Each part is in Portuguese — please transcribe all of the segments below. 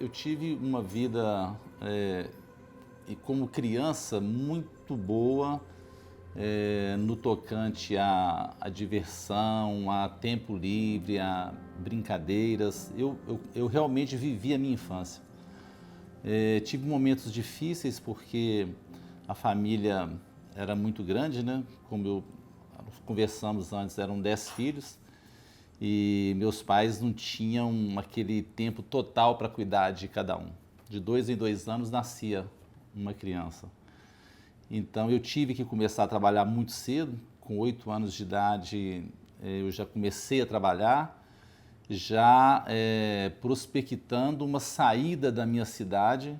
eu tive uma vida, e como criança, muito boa, no tocante à diversão, a tempo livre, a brincadeiras. Eu realmente vivi a minha infância. Tive momentos difíceis porque a família era muito grande, né? Conversamos antes, eram 10 filhos e meus pais não tinham aquele tempo total para cuidar de cada um. De 2 em 2 anos nascia uma criança. Então eu tive que começar a trabalhar muito cedo, com 8 anos de idade eu já comecei a trabalhar, já prospectando uma saída da minha cidade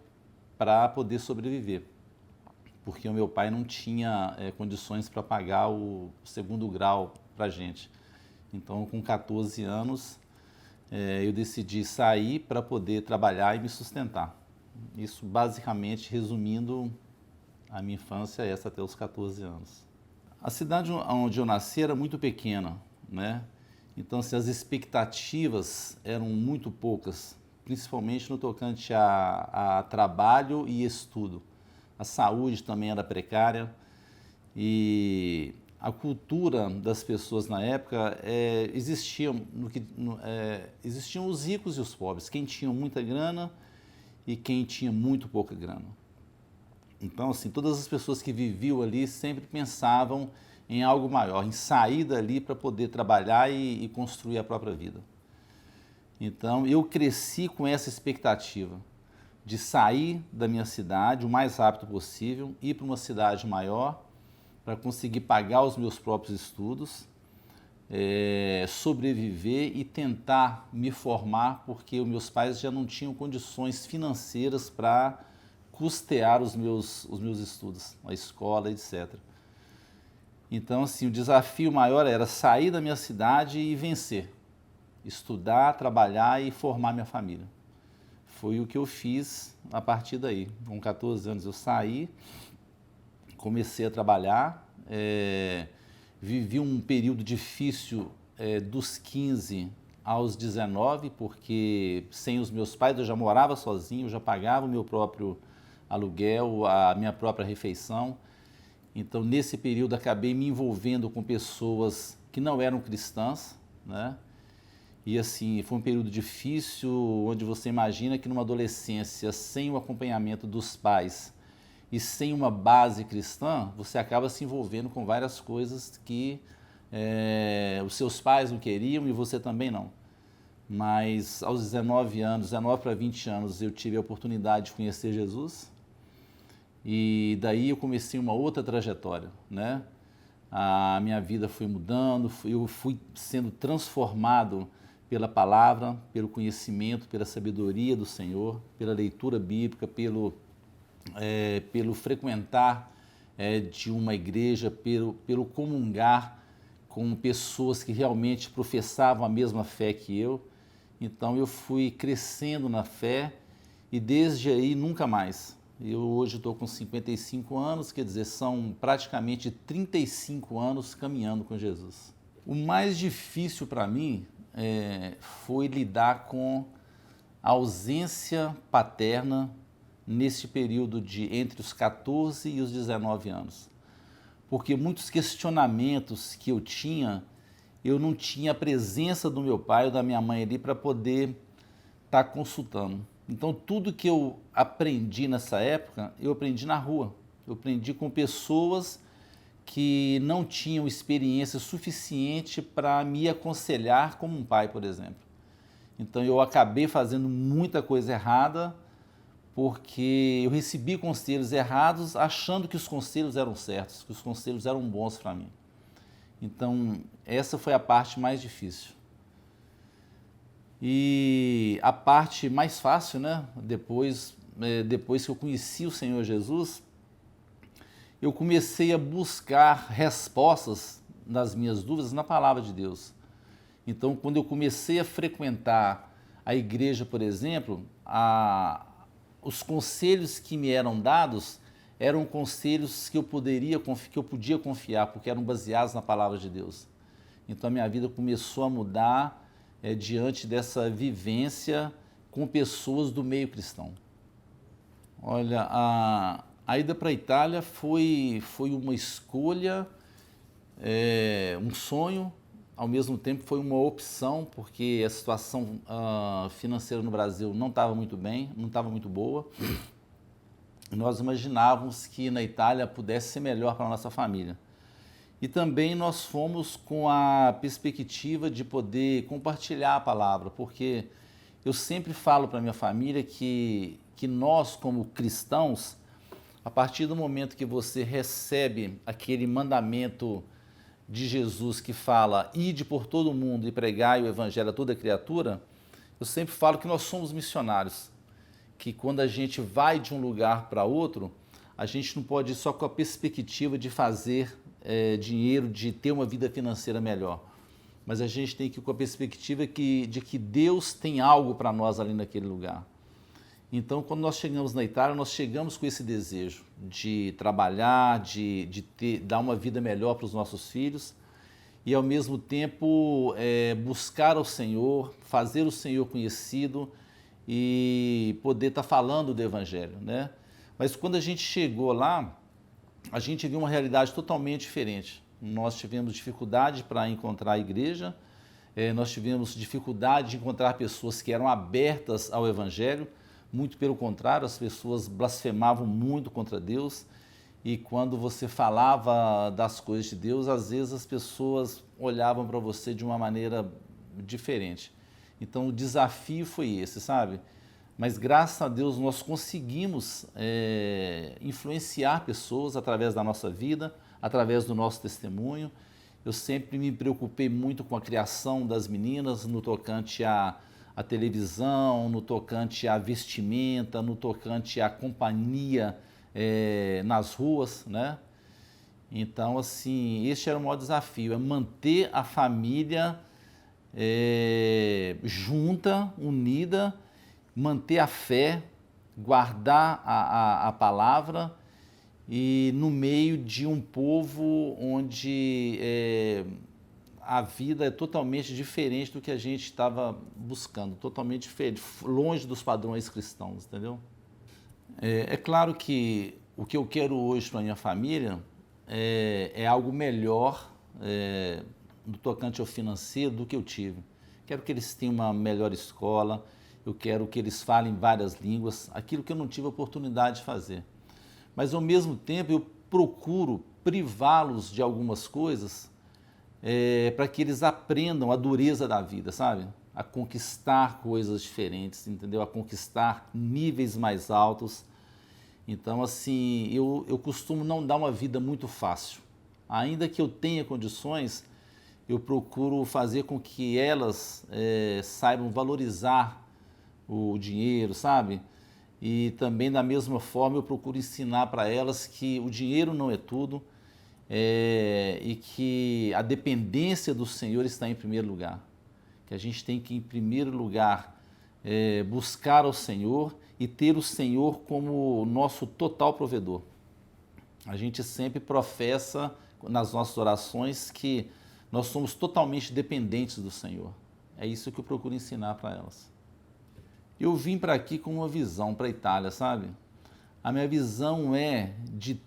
para poder sobreviver, porque o meu pai não tinha condições para pagar o segundo grau para a gente. Então, com 14 anos, eu decidi sair para poder trabalhar e me sustentar. Isso, basicamente, resumindo, a minha infância é essa até os 14 anos. A cidade onde eu nasci era muito pequena, né? Então, assim, as expectativas eram muito poucas, principalmente no tocante a trabalho e estudo. A saúde também era precária e a cultura das pessoas na época existiam os ricos e os pobres, quem tinha muita grana e quem tinha muito pouca grana. Então, assim, todas as pessoas que viviam ali sempre pensavam em algo maior, em sair dali para poder trabalhar e construir a própria vida. Então, eu cresci com essa expectativa de sair da minha cidade o mais rápido possível, ir para uma cidade maior para conseguir pagar os meus próprios estudos, sobreviver e tentar me formar, porque os meus pais já não tinham condições financeiras para custear os meus estudos, a escola, etc. Então, assim, o desafio maior era sair da minha cidade e vencer, estudar, trabalhar e formar minha família. Foi o que eu fiz a partir daí. Com 14 anos eu saí, comecei a trabalhar, vivi um período difícil dos 15 aos 19, porque sem os meus pais eu já morava sozinho, eu já pagava o meu próprio aluguel, a minha própria refeição. Então, nesse período, acabei me envolvendo com pessoas que não eram cristãs, né? E assim, foi um período difícil, onde você imagina que numa adolescência, sem o acompanhamento dos pais e sem uma base cristã, você acaba se envolvendo com várias coisas que os seus pais não queriam e você também não. Mas aos 19 anos, 19 para 20 anos, eu tive a oportunidade de conhecer Jesus e daí eu comecei uma outra trajetória, né? A minha vida foi mudando, eu fui sendo transformado pela palavra, pelo conhecimento, pela sabedoria do Senhor, pela leitura bíblica, pelo frequentar de uma igreja, pelo comungar com pessoas que realmente professavam a mesma fé que eu. Então eu fui crescendo na fé e desde aí nunca mais. Eu hoje estou com 55 anos, quer dizer, são praticamente 35 anos caminhando com Jesus. O mais difícil para mim foi lidar com a ausência paterna nesse período de entre os 14 e os 19 anos. Porque muitos questionamentos que eu não tinha a presença do meu pai ou da minha mãe ali para poder estar consultando. Então, tudo que eu aprendi nessa época, eu aprendi na rua. Eu aprendi com pessoas que não tinham experiência suficiente para me aconselhar como um pai, por exemplo. Então, eu acabei fazendo muita coisa errada porque eu recebi conselhos errados achando que os conselhos eram certos, que os conselhos eram bons para mim. Então, essa foi a parte mais difícil. E a parte mais fácil, né? Depois que eu conheci o Senhor Jesus, eu comecei a buscar respostas das minhas dúvidas na palavra de Deus. Então, quando eu comecei a frequentar a igreja, por exemplo, os conselhos que me eram dados eram conselhos que eu podia confiar, porque eram baseados na palavra de Deus. Então, a minha vida começou a mudar diante dessa vivência com pessoas do meio cristão. Olha, a ida para a Itália foi uma escolha, um sonho, ao mesmo tempo foi uma opção, porque a situação financeira no Brasil não estava muito bem, não estava muito boa. Nós imaginávamos que na Itália pudesse ser melhor para a nossa família. E também nós fomos com a perspectiva de poder compartilhar a palavra, porque eu sempre falo para a minha família que nós, como cristãos, a partir do momento que você recebe aquele mandamento de Jesus que fala, ide por todo o mundo e pregai o evangelho a toda criatura, eu sempre falo que nós somos missionários, que quando a gente vai de um lugar para outro, a gente não pode ir só com a perspectiva de fazer dinheiro, de ter uma vida financeira melhor, mas a gente tem que ir com a perspectiva de que Deus tem algo para nós ali naquele lugar. Então, quando nós chegamos na Itália, nós chegamos com esse desejo de trabalhar, de dar uma vida melhor para os nossos filhos e, ao mesmo tempo, buscar ao Senhor, fazer o Senhor conhecido e poder estar falando do Evangelho, né? Mas quando a gente chegou lá, a gente viu uma realidade totalmente diferente. Nós tivemos dificuldade para encontrar a igreja, nós tivemos dificuldade de encontrar pessoas que eram abertas ao Evangelho. Muito pelo contrário, as pessoas blasfemavam muito contra Deus e quando você falava das coisas de Deus, às vezes as pessoas olhavam para você de uma maneira diferente. Então o desafio foi esse, sabe? Mas graças a Deus nós conseguimos influenciar pessoas através da nossa vida, através do nosso testemunho. Eu sempre me preocupei muito com a criação das meninas no tocante à televisão, no tocante à vestimenta, no tocante à companhia nas ruas, né? Então, assim, este era o maior desafio, é manter a família junta, unida, manter a fé, guardar a palavra e no meio de um povo onde a vida é totalmente diferente do que a gente estava buscando, totalmente diferente, longe dos padrões cristãos, entendeu? É claro que o que eu quero hoje para a minha família é algo melhor no tocante ao financeiro do que eu tive. Quero que eles tenham uma melhor escola, eu quero que eles falem várias línguas, aquilo que eu não tive a oportunidade de fazer. Mas, ao mesmo tempo, eu procuro privá-los de algumas coisas para que eles aprendam a dureza da vida, sabe? A conquistar coisas diferentes, entendeu? A conquistar níveis mais altos. Então, assim, eu costumo não dar uma vida muito fácil. Ainda que eu tenha condições, eu procuro fazer com que elas saibam valorizar o dinheiro, sabe? E também, da mesma forma, eu procuro ensinar para elas que o dinheiro não é tudo, e que a dependência do Senhor está em primeiro lugar. Que a gente tem que, em primeiro lugar, buscar ao Senhor e ter o Senhor como nosso total provedor. A gente sempre professa nas nossas orações que nós somos totalmente dependentes do Senhor. É isso que eu procuro ensinar para elas. Eu vim para aqui com uma visão para a Itália, sabe? A minha visão é de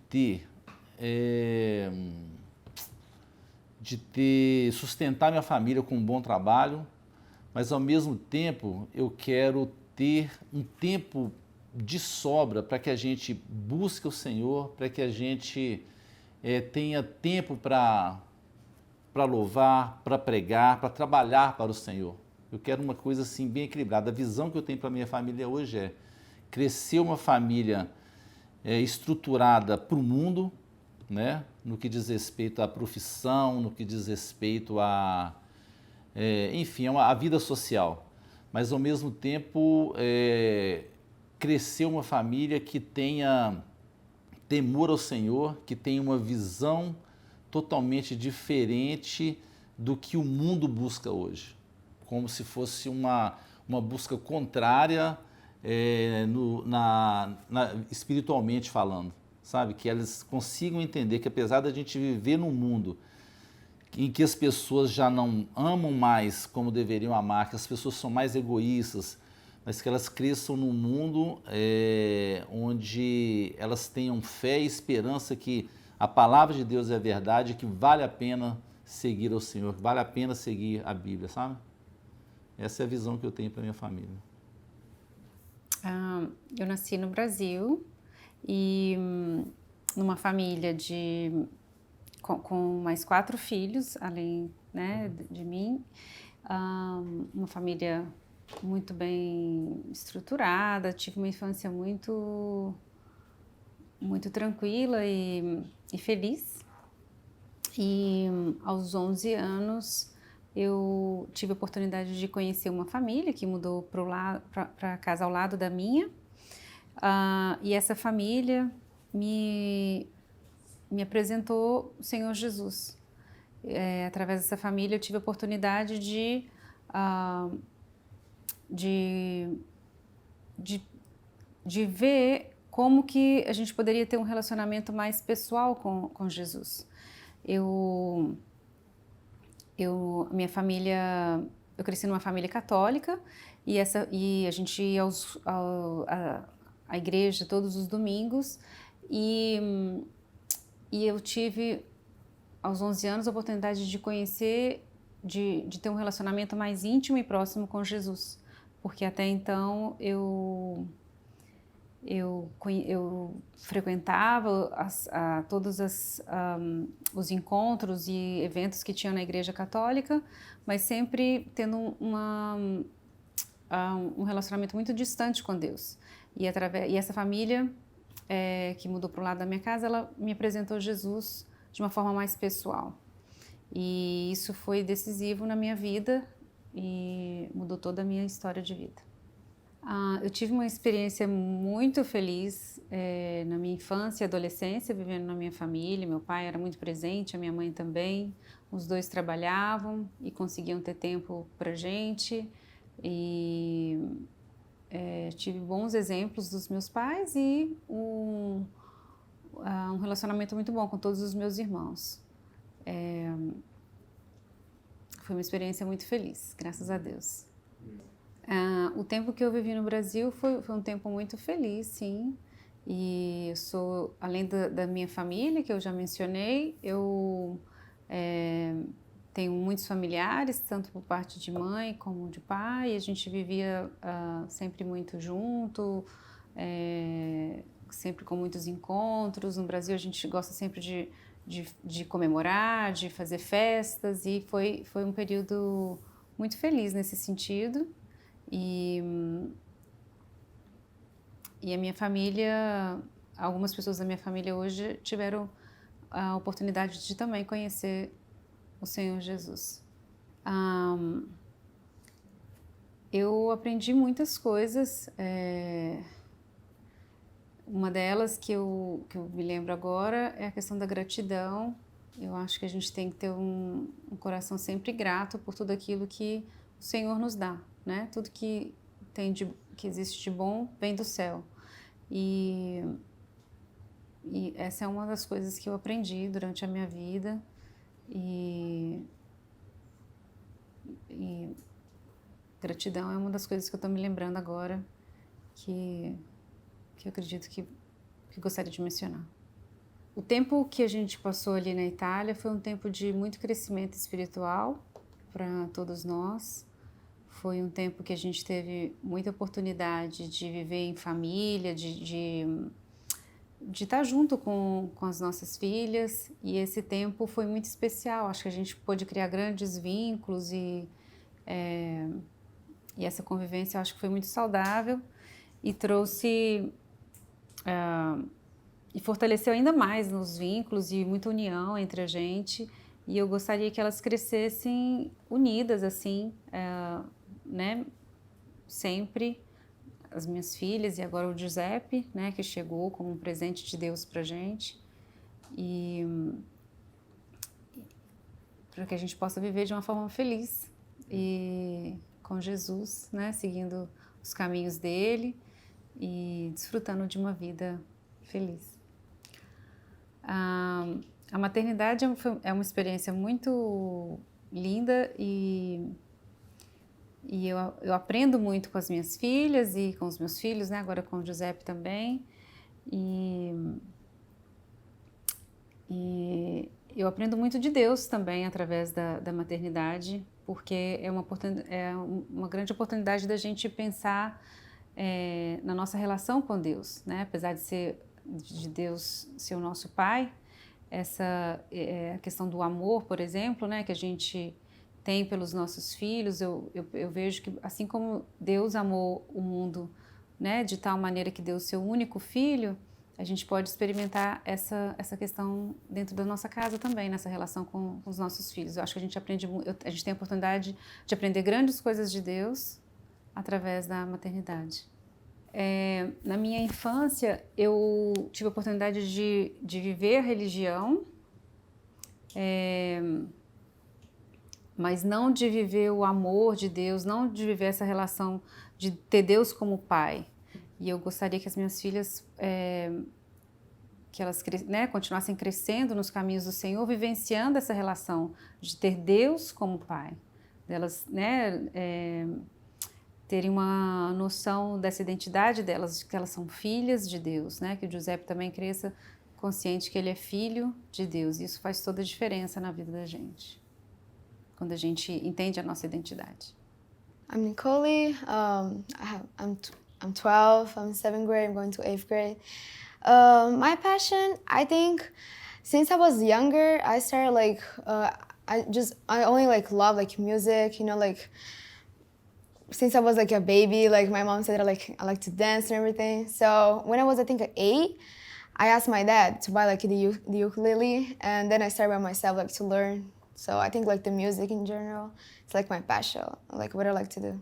sustentar minha família com um bom trabalho, mas ao mesmo tempo eu quero ter um tempo de sobra para que a gente busque o Senhor, para que a gente tenha tempo para louvar, para pregar, para trabalhar para o Senhor. Eu quero uma coisa assim bem equilibrada. A visão que eu tenho para a minha família hoje é crescer uma família estruturada para o mundo, né? No que diz respeito à profissão, no que diz respeito a, enfim, a vida social. Mas, ao mesmo tempo, crescer uma família que tenha temor ao Senhor, que tenha uma visão totalmente diferente do que o mundo busca hoje. Como se fosse uma busca contrária espiritualmente falando, sabe? Que elas consigam entender que, apesar da gente viver num mundo em que as pessoas já não amam mais como deveriam amar, que as pessoas são mais egoístas, mas que elas cresçam num mundo onde elas tenham fé e esperança que a palavra de Deus é verdade, que vale a pena seguir ao Senhor, que vale a pena seguir a Bíblia, sabe? Essa é a visão que eu tenho para minha família. Eu nasci no Brasil e numa família com mais 4 filhos, além, né, de mim. Uma família muito bem estruturada, tive uma infância muito, muito tranquila e feliz. E aos 11 anos eu tive a oportunidade de conhecer uma família que mudou para a casa ao lado da minha. E essa família me apresentou o Senhor Jesus. Através dessa família eu tive a oportunidade de ver como que a gente poderia ter um relacionamento mais pessoal com Jesus. Minha família, eu cresci numa família católica e a gente ia à igreja todos os domingos e eu tive aos 11 anos a oportunidade de conhecer, de ter um relacionamento mais íntimo e próximo com Jesus, porque até então eu frequentava todos os encontros e eventos que tinham na Igreja Católica, mas sempre tendo um relacionamento muito distante com Deus. E essa família que mudou para o lado da minha casa, ela me apresentou Jesus de uma forma mais pessoal. E isso foi decisivo na minha vida e mudou toda a minha história de vida. Eu tive uma experiência muito feliz na minha infância e adolescência, vivendo na minha família. Meu pai era muito presente, a minha mãe também. Os dois trabalhavam e conseguiam ter tempo para a gente. E tive bons exemplos dos meus pais e um relacionamento muito bom com todos os meus irmãos. Foi uma experiência muito feliz, graças a Deus. O tempo que eu vivi no Brasil foi um tempo muito feliz, sim. E eu sou, além da minha família, que eu já mencionei, eu tenho muitos familiares, tanto por parte de mãe como de pai. A gente vivia sempre muito junto, sempre com muitos encontros. No Brasil a gente gosta sempre de comemorar, de fazer festas, e foi um período muito feliz nesse sentido. E a minha família, algumas pessoas da minha família hoje tiveram a oportunidade de também conhecer o Senhor Jesus. Eu aprendi muitas coisas. Uma delas que eu me lembro agora é a questão da gratidão. Eu acho que a gente tem que ter um coração sempre grato por tudo aquilo que o Senhor nos dá, né? Tudo que existe de bom vem do céu. E essa é uma das coisas que eu aprendi durante a minha vida. E gratidão é uma das coisas que eu estou me lembrando agora, que eu acredito que gostaria de mencionar. O tempo que a gente passou ali na Itália foi um tempo de muito crescimento espiritual para todos nós. Foi um tempo que a gente teve muita oportunidade de viver em família, de estar junto com as nossas filhas, e esse tempo foi muito especial. Acho que a gente pôde criar grandes vínculos e essa convivência eu acho que foi muito saudável e trouxe e fortaleceu ainda mais nos vínculos e muita união entre a gente, e eu gostaria que elas crescessem unidas assim, né, sempre, as minhas filhas e agora o Giuseppe, né, que chegou como um presente de Deus pra gente, e para que a gente possa viver de uma forma feliz e com Jesus, né, seguindo os caminhos dele e desfrutando de uma vida feliz. A maternidade é uma experiência muito linda e eu aprendo muito com as minhas filhas e com os meus filhos, né? Agora com o Giuseppe também. E eu aprendo muito de Deus também através da maternidade, porque é uma grande oportunidade da gente pensar na nossa relação com Deus, né? Apesar de Deus ser o nosso Pai, a questão do amor, por exemplo, né? Que a gente tem pelos nossos filhos, eu vejo que assim como Deus amou o mundo, né? De tal maneira que deu o seu único filho, a gente pode experimentar essa questão dentro da nossa casa também, nessa relação com os nossos filhos. Eu acho que a gente tem a oportunidade de aprender grandes coisas de Deus através da maternidade. Na minha infância, eu tive a oportunidade de viver a religião, mas não de viver o amor de Deus, não de viver essa relação de ter Deus como pai. E eu gostaria que as minhas filhas, que elas continuassem crescendo nos caminhos do Senhor, vivenciando essa relação de ter Deus como pai. Delas, terem uma noção dessa identidade delas, de que elas são filhas de Deus, né? Que o Giuseppe também cresça consciente que ele é filho de Deus. Isso faz toda a diferença na vida da gente, quando a gente entende a nossa identidade. I'm Nicole. I'm 12. I'm in 7th grade. I'm going to 8th grade. My passion, I think, since I was younger, I started I only love music. Since I was a baby, my mom said that I like to dance and everything. So when I was 8, I asked my dad to buy the ukulele, and then I started by myself to learn. So I think the music in general, it's my passion, what I like to do.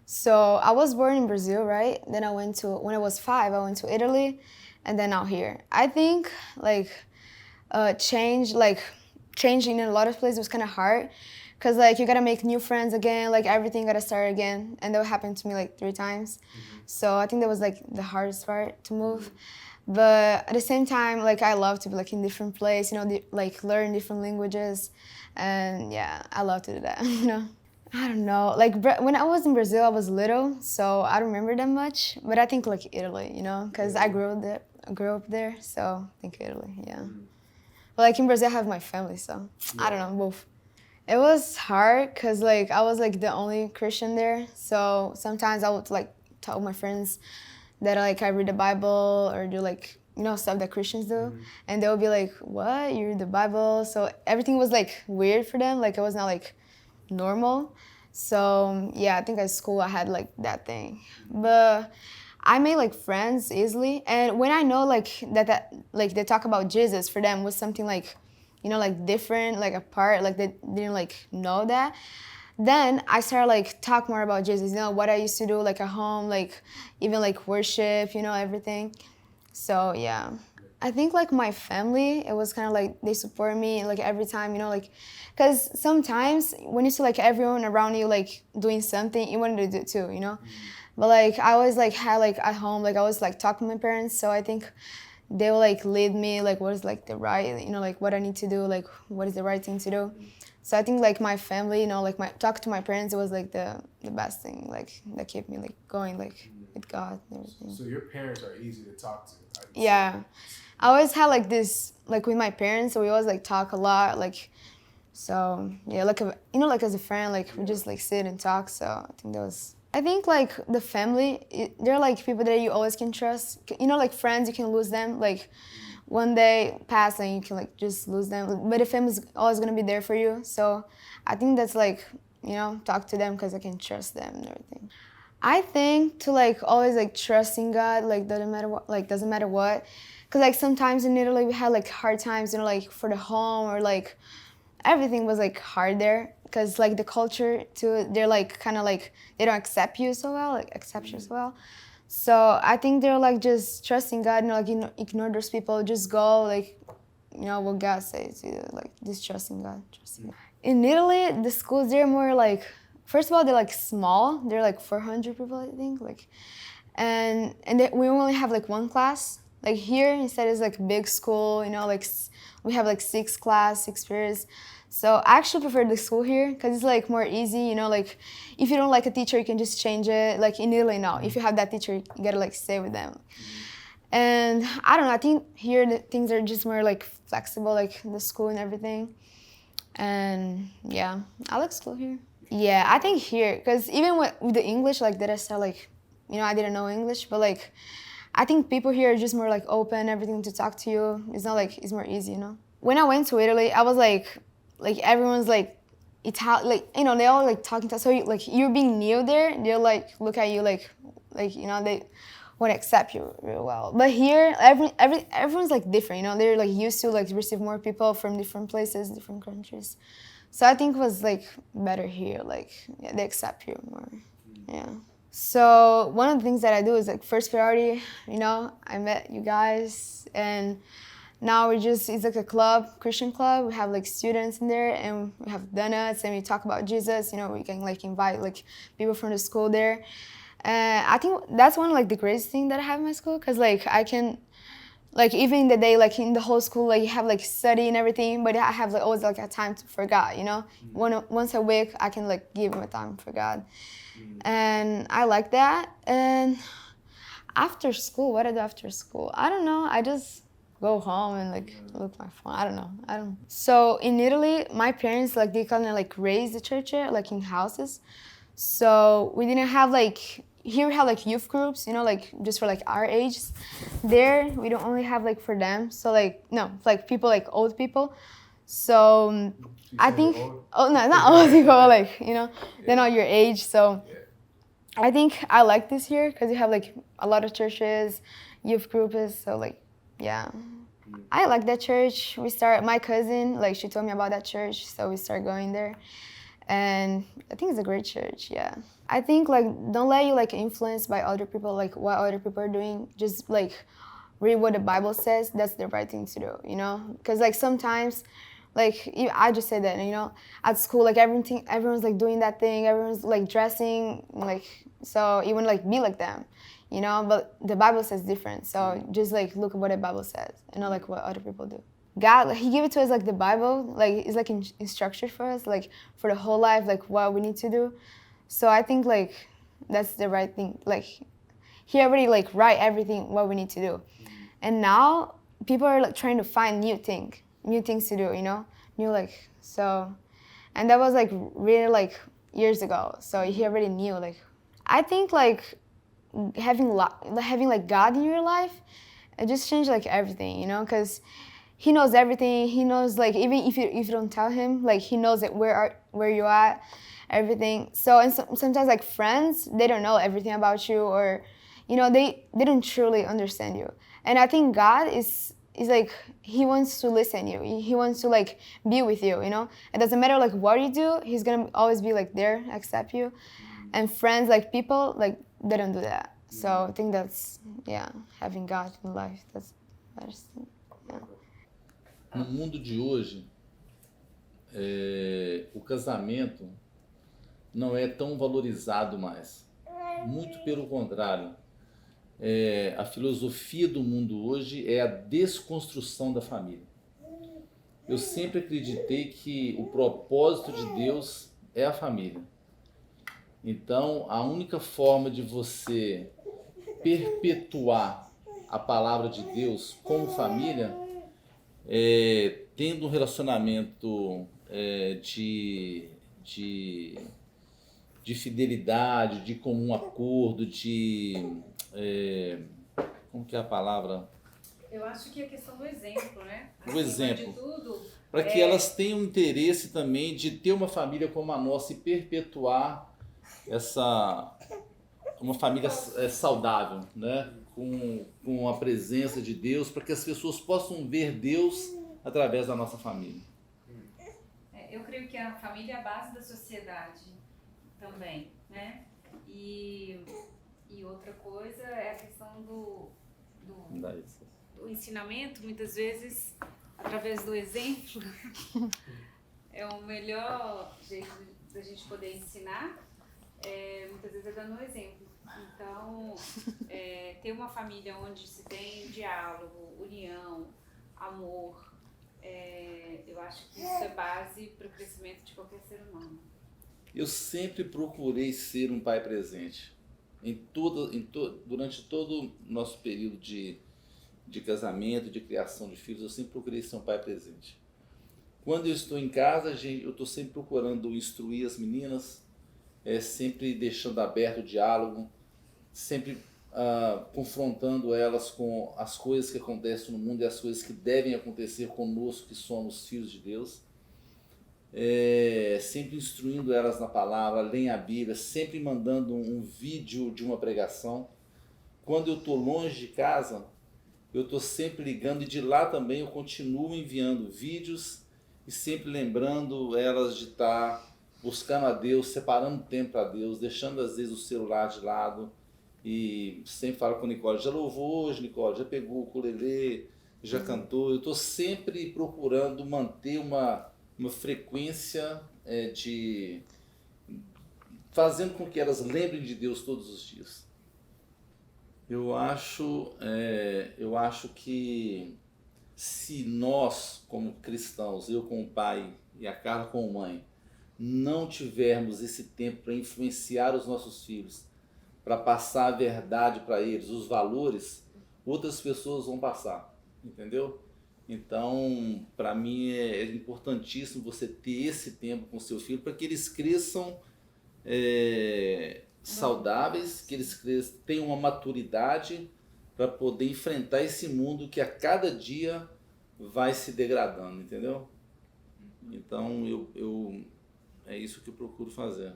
So I was born in Brazil, right? Then when I was 5, I went to Italy, and then now here. I think changing in a lot of places was kind of hard, because you gotta make new friends again, everything gotta start again, and that happened to me 3 times. So I think that was the hardest part to move. But at the same time, I love to be in different places, learn different languages, and yeah, I love to do that. I don't know. When I was in Brazil, I was little, so I don't remember that much. But I think Italy, because I grew up there, so I think Italy, yeah. But in Brazil, I have my family, so I don't know, both. It was hard because I was the only Christian there, so sometimes I would tell my friends that I read the Bible or do stuff that Christians do, and they would be like, "What? You read the Bible?" So everything was weird for them, it was not normal. So yeah, I think at school I had that thing, but I made friends easily, and when I know that they talk about Jesus, for them was something different, apart, they didn't know that. Then I started talk more about Jesus, what I used to do at home, even worship, everything. So yeah, I think my family, it was kind of they support me every time, because sometimes when you see everyone around you doing something, you want to do it too, But I always had at home, I always talk to my parents, so I think they will lead me what is the right, what I need to do, what is the right thing to do. So I think my family, talk to my parents, it was the best thing, that kept me going with God and everything. So your parents are easy to talk to. Yeah, I always had this with my parents, so we always talk a lot, so yeah, as a friend, we just sit and talk. So I think that was. I think the family, they're people that you always can trust. Friends, you can lose them. One day pass and you can just lose them. But the family's always gonna be there for you. So I think that's talk to them because I can trust them and everything. I think to always trusting God, doesn't matter what. Because sometimes in Italy we had hard times, for the home or everything was hard there. Because the culture too, they're kind of they don't accept you so well, So I think they're just trusting God, ignore those people, just go what God says, just trusting God. In Italy, the schools, they're more first of all, they're small, they're 400 people, I think, and we only have one class, Like here, instead it's like big school, you know, like we have like 6 class, 6 periods. So I actually prefer the school here because it's like more easy, you know, like if you don't like a teacher, you can just change it. Like in Italy now, if you have that teacher, you gotta like stay with them. And I don't know, I think here the things are just more like flexible, like the school and everything. And yeah, I like school here. Yeah, I think here, because even with the English, like that I start like, you know, I didn't know English, but like, I think people here are just more like open, everything to talk to you. It's not like, it's more easy, you know? When I went to Italy, I was like everyone's like, like, you know, they all like talking to, so like you're being new there, they'll like look at you like, you know, they won't accept you real well. But here, everyone's like different, you know, they're like used to like receive more people from different places, different countries. So I think it was like better here, like yeah, they accept you more, yeah. So one of the things that I do is like first priority, you know, I met you guys and now it's like a club, Christian club. We have like students in there and we have donuts and we talk about Jesus. You know, we can like invite like people from the school there. I think that's one of like the greatest thing that I have in my school because like I can, like even in the day, like in the whole school, like you have like study and everything, but I have like always like a time for God, you know? Once a week, I can like give my time for God. And I like that. And after school, what I do after school? I don't know, I just go home and like look at my phone. I don't know. So in Italy, my parents like they kind of like raised the church here, like in houses. So we didn't have like here we have like youth groups, you know, like just for like our ages. There we don't only have like for them. So like no, like people like old people. So I think oh no, not old people, like you know, they're not your age. So I think I like this here because you have like a lot of churches, youth groups. So like yeah, I like that church. My cousin, like she told me about that church, so we started going there. And I think it's a great church, yeah. I think like don't let you like influenced by other people, like what other people are doing. Just like read what the Bible says. That's the right thing to do, you know? Because like sometimes, like I just said that, you know, at school, like everyone's like doing that thing. Everyone's like dressing, like so you want to like be like them. You know, but the Bible says different. So just like look at what the Bible says and not like what other people do. God, like, he gave it to us like the Bible, like it's like instruction for us, like for the whole life, like what we need to do. So I think like that's the right thing. Like he already like write everything what we need to do. And now people are like trying to find new things to do, you know, new like so. And that was like really like years ago. So he already knew like. I think like having like God in your life, it just changed like everything, you know, because he knows everything. He knows like even if you don't tell him, like he knows that where you're at, everything. So and sometimes like friends, they don't know everything about you, or you know they don't truly understand you. And I think God is like he wants to listen to you. He wants to like be with you, you know. It doesn't matter like what you do. He's gonna always be like there, accept you. And friends, like people, like they don't do that. So I think that's yeah, having God in life. That's the best thing. Yeah. No mundo de hoje, o casamento não é tão valorizado mais. Muito pelo contrário. A filosofia do mundo hoje é a desconstrução da família. Eu sempre acreditei que o propósito de Deus é a família. Então, a única forma de você perpetuar a palavra de Deus como família é tendo um relacionamento de fidelidade, de comum acordo, como que é a palavra? Eu acho que é a questão do exemplo, né? O exemplo. De tudo, para que elas tenham interesse também de ter uma família como a nossa e perpetuar uma família saudável, né? Com a presença de Deus, para que as pessoas possam ver Deus através da nossa família. Eu creio que a família é a base da sociedade também, né? E outra coisa é a questão do ensinamento, muitas vezes através do exemplo. É o melhor jeito da gente poder ensinar. muitas vezes é dando um exemplo. Então, ter uma família onde se tem diálogo, união, amor, eu acho que isso é base para o crescimento de qualquer ser humano. Eu sempre procurei ser um pai presente. Durante todo o nosso período de casamento, de criação de filhos, eu sempre procurei ser um pai presente. Quando eu estou em casa, eu estou sempre procurando instruir as meninas, sempre deixando aberto o diálogo, sempre confrontando elas com as coisas que acontecem no mundo e as coisas que devem acontecer conosco, que somos filhos de Deus. Sempre instruindo elas na palavra, leem a Bíblia, sempre mandando um vídeo de uma pregação. Quando eu estou longe de casa, eu estou sempre ligando e de lá também eu continuo enviando vídeos e sempre lembrando elas de estar buscando a Deus, separando tempo para Deus, deixando às vezes o celular de lado e sempre falo com a Nicole, já louvou hoje, Nicole, já pegou o ukulele, já cantou. Eu estou sempre procurando manter uma frequência fazendo com que elas lembrem de Deus todos os dias. Eu acho que se nós, como cristãos, eu como pai e a Carla como mãe, não tivermos esse tempo para influenciar os nossos filhos, para passar a verdade para eles, os valores, outras pessoas vão passar, entendeu? Então, para mim é importantíssimo você ter esse tempo com seu filho para que eles cresçam saudáveis, que eles tenham uma maturidade para poder enfrentar esse mundo que a cada dia vai se degradando, entendeu? Então, é isso que eu procuro fazer.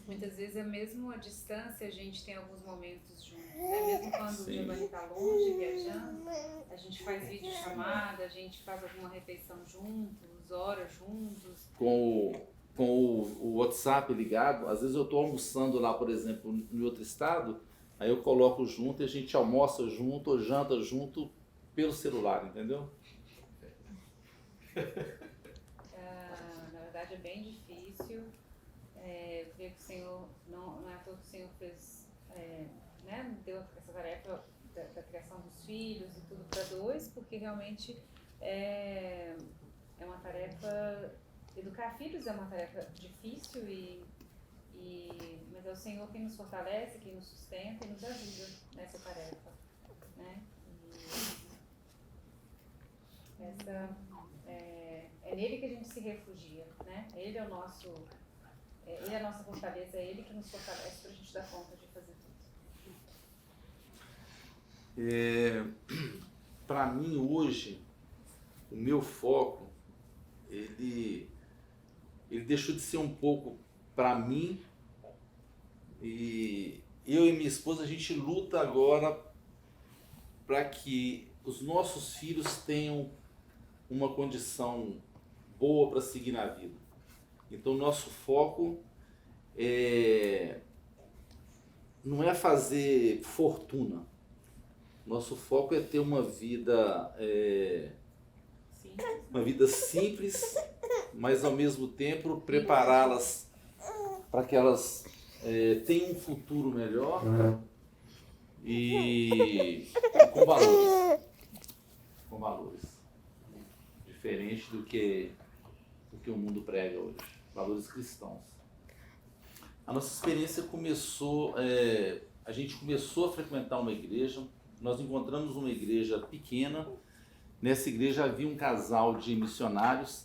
Muitas vezes, mesmo à distância, a gente tem alguns momentos juntos, né? Mesmo quando o Giovanni está longe, viajando, a gente faz videochamada, a gente faz alguma refeição juntos, ora juntos. Com o WhatsApp ligado, às vezes eu estou almoçando lá, por exemplo, em outro estado, aí eu coloco junto e a gente almoça junto ou janta junto pelo celular, entendeu? Na verdade é bem difícil. Eu creio que o Senhor, não é à toa que o Senhor fez, né, deu essa tarefa da criação dos filhos e tudo para dois, porque realmente é uma tarefa, educar filhos é uma tarefa difícil, mas é o Senhor quem nos fortalece, quem nos sustenta e nos ajuda nessa tarefa, né? É nele que a gente se refugia, né? Ele é a nossa fortaleza, é ele que nos fortalece para a gente dar conta de fazer tudo. Para mim hoje, o meu foco, ele deixou de ser um pouco para mim, e eu e minha esposa, a gente luta agora para que os nossos filhos tenham uma condição boa para seguir na vida. Então, nosso foco não é fazer fortuna. Nosso foco é ter uma vida simples, mas ao mesmo tempo prepará-las para que elas tenham um futuro melhor e com valores. Com valores. Diferente do que o mundo prega hoje. Valores cristãos. A nossa experiência começou, a gente começou a frequentar uma igreja, nós encontramos uma igreja pequena. Nessa igreja havia um casal de missionários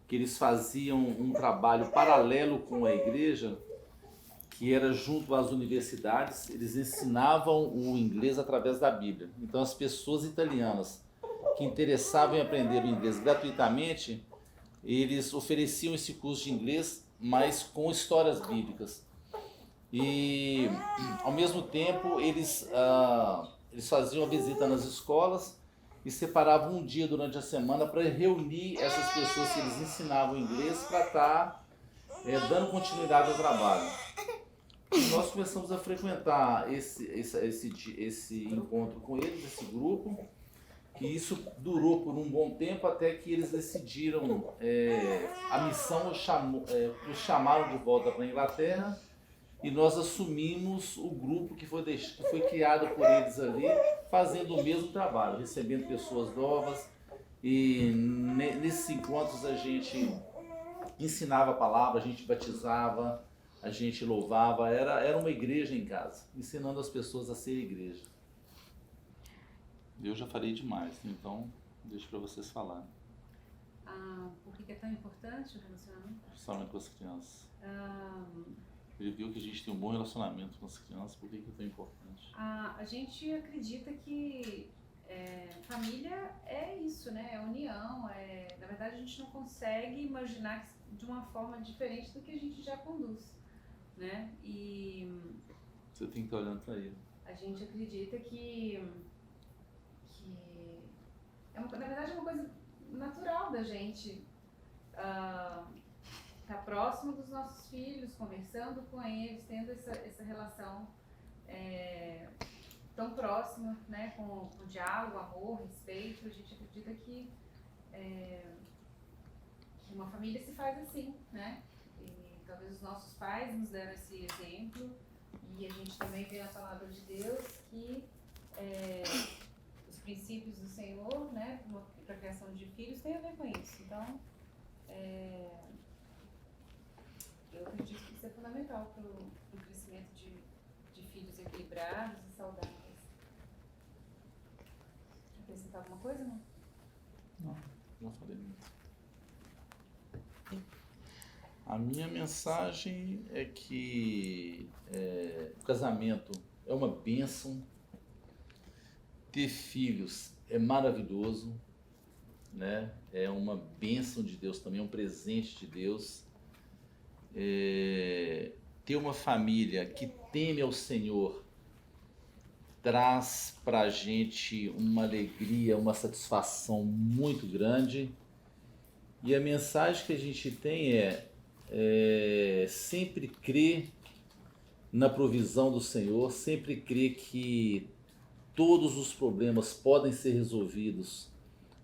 que eles faziam um trabalho paralelo com a igreja, que era junto às universidades. Eles ensinavam o inglês através da Bíblia. Então as pessoas italianas que interessavam em aprender o inglês gratuitamente, eles ofereciam esse curso de inglês, mas com histórias bíblicas. E ao mesmo tempo eles faziam a visita nas escolas e separavam um dia durante a semana para reunir essas pessoas que eles ensinavam inglês para estar dando continuidade ao trabalho. E nós começamos a frequentar esse encontro com eles, esse grupo, E isso durou por um bom tempo até que eles decidiram, a missão os chamaram de volta para a Inglaterra e nós assumimos o grupo que foi criado por eles ali, fazendo o mesmo trabalho, recebendo pessoas novas. E nesses encontros a gente ensinava a palavra, a gente batizava, a gente louvava, era uma igreja em casa, ensinando as pessoas a ser igreja. Eu já falei demais, então deixo para vocês falarem. Por que é tão importante o relacionamento? Principalmente com as crianças. Ele viu que a gente tem um bom relacionamento com as crianças, por que é tão importante? A gente acredita que família é isso, né? É união. Na verdade, a gente não consegue imaginar de uma forma diferente do que a gente já conduz, né? E você tem que estar olhando para ele. A gente acredita que na verdade é uma coisa natural da gente estar próximo dos nossos filhos, conversando com eles, tendo essa relação tão próxima, né, com diálogo, amor, respeito. A gente acredita que uma família se faz assim, né? E talvez os nossos pais nos deram esse exemplo, e a gente também vê na palavra de Deus que os princípios do Senhor, né, para a criação de filhos, tem a ver com isso. Então, eu acredito que isso é fundamental para o crescimento de filhos equilibrados e saudáveis. Quer acrescentar alguma coisa, não? Não, já falei muito. A minha mensagem é que o casamento é uma bênção, ter filhos é maravilhoso, né? É uma bênção de Deus também, é um presente de Deus. Ter uma família que teme ao Senhor traz para a gente uma alegria, uma satisfação muito grande. E a mensagem que a gente tem é sempre crer na provisão do Senhor, sempre crer que todos os problemas podem ser resolvidos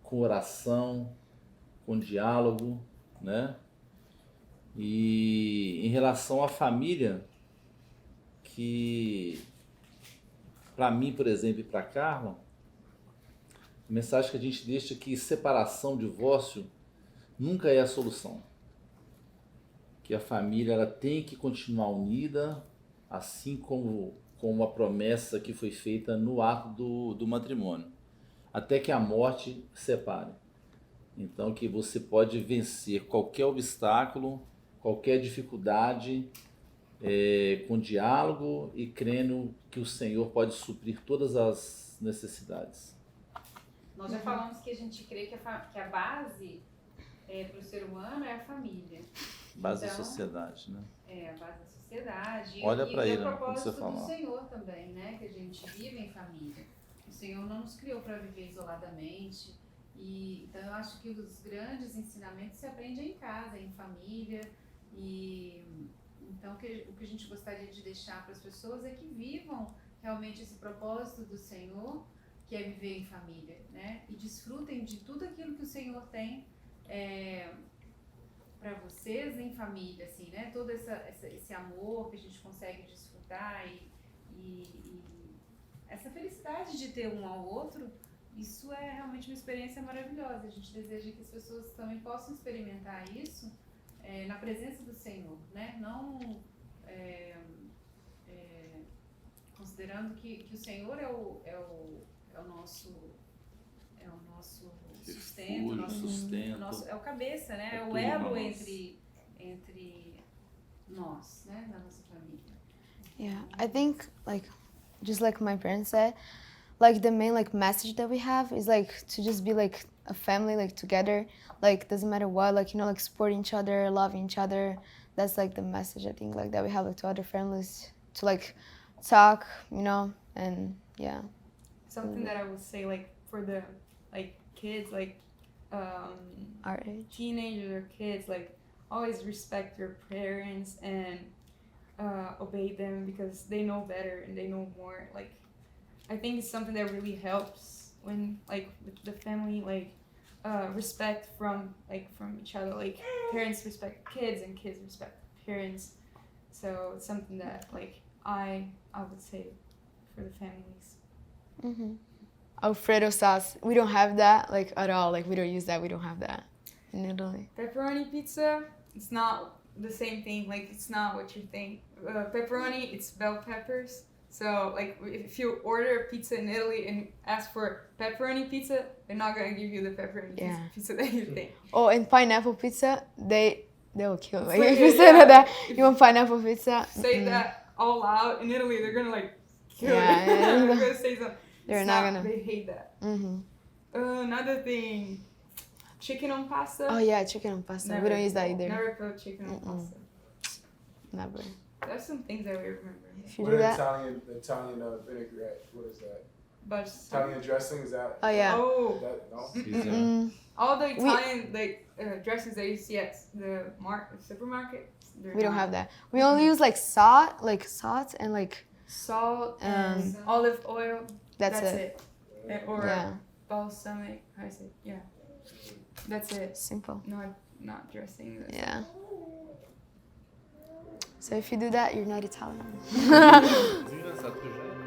com oração, com diálogo, né? E em relação à família, que para mim, por exemplo, e para a Carla, a mensagem que a gente deixa é que separação, divórcio, nunca é a solução. Que a família ela tem que continuar unida, assim como a promessa que foi feita no ato do matrimônio, até que a morte separe. Então, que você pode vencer qualquer obstáculo, qualquer dificuldade, com diálogo e crendo que o Senhor pode suprir todas as necessidades. Nós já falamos que a gente crê que a base para o ser humano é a família. Base então, da sociedade, né? A base da sociedade. Olha para ele, o propósito quando você do Senhor também, né? Que a gente vive em família. O Senhor não nos criou para viver isoladamente. Então eu acho que os grandes ensinamentos se aprendem em casa, em família. Então o que a gente gostaria de deixar para as pessoas é que vivam realmente esse propósito do Senhor, que é viver em família, né? E desfrutem de tudo aquilo que o Senhor tem para vocês em família, assim, né? Todo esse amor que a gente consegue desfrutar e essa felicidade de ter um ao outro, isso é realmente uma experiência maravilhosa. A gente deseja que as pessoas também possam experimentar isso na presença do Senhor, né? Não considerando que o Senhor é o nosso sustento, é o cabeça, né? É o elo entre nós, né? Na nossa família. Yeah, I think just like my parents said, like the main message that we have is to just be a family, together, doesn't matter what, supporting each other, loving each other. That's the message I think that we have to other families, to talk, and yeah. Something that I would say for the kids our age, teenagers or kids, always respect your parents and obey them because they know better and they know more. I think it's something that really helps when like with the family respect from each other, like parents respect kids and kids respect parents. So it's something that like I would say for the families. Mm-hmm. Alfredo sauce. We don't have that like at all. Like we don't use that. We don't have that in Italy. Pepperoni pizza, it's not the same thing. Like it's not what you think. Pepperoni, it's bell peppers. So like if you order a pizza in Italy and ask for pepperoni pizza, they're not gonna give you the pepperoni pizza that you think. Oh, and pineapple pizza, they will kill me. Like, If you say that you want pineapple pizza, Say that all out in Italy, they're gonna like kill Yeah, you. yeah. They're gonna say something. They're It's not gonna. They hate that. Mm-hmm. Another thing, chicken on pasta. Oh yeah, chicken and pasta. Never, We don't use that either. Never put chicken on pasta. Never. That's some things that we remember. If you What do that, Italian vinaigrette? What is that? But Italian dressing, is that? oh yeah. oh, That, no? Mm-mm. all the Italian dressings that you see at the supermarket, We don't have that. We only use like salt, and like salt and olive oil. that's it. Or Yeah, balsamic. How is it? Yeah. That's it. simple. Not dressing. That's Yeah. So if you do that, you're not Italian. Inclusive, essa tua já é